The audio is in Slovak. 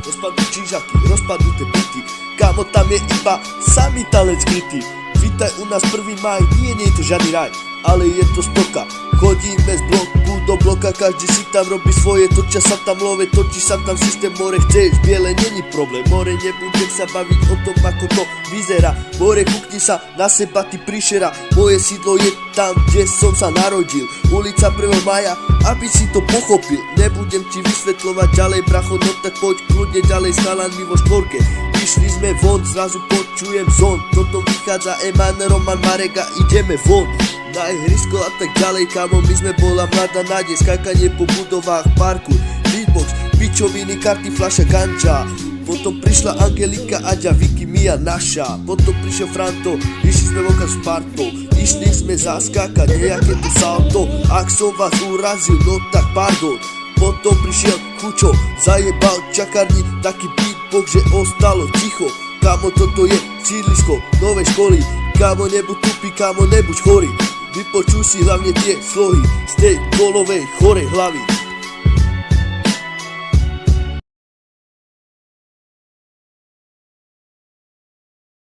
Rozpadnú čížaky, rozpadnuté byty, kámo tam je iba samý talent skrytý. Vítaj u nás 1. maj, nie je to žiadny raj, ale je to spoka. Chodíme z bloku do bloka, každý si tam robí svoje, točia sa tam love, točí sa tam systém, more chceš, biele není problém, more nebudem sa baviť o tom, ako to vyzerá, more kúkni sa na seba, ty príšera, moje sídlo je tam, kde som sa narodil, ulica 1. maja, aby si to pochopil, nebudem ti vysvetľovať ďalej, bracho, no tak poď kľudne ďalej s chalanmi vo štvorke. Išli sme von, zrazu počujem zón, potom vychádza Eman, Roman, Marek a ideme von na ihrisko a tak ďalej, kamo, my sme bola mladá nádej, skákanie po budovách, parkour, beatbox, pičoviny, karty, fľaša, ganča. Potom prišla Angelika, Aďa, Vicky, Mia, naša. Potom prišiel Franto, išli sme vonka s partou, išli sme zaskákať nejaké tu salto. Ak som vás urazil, no tak pardon. Potom prišiel Chučo, zajebal čakarni, taký beatbox, že ostalo ticho. Kamo, toto je sídlisko novej školy, kamo, nebuď tupý, kamo, nebuď chorý. Vypočuj si hlavne tie slohy z tej kolovej chorej hlavy.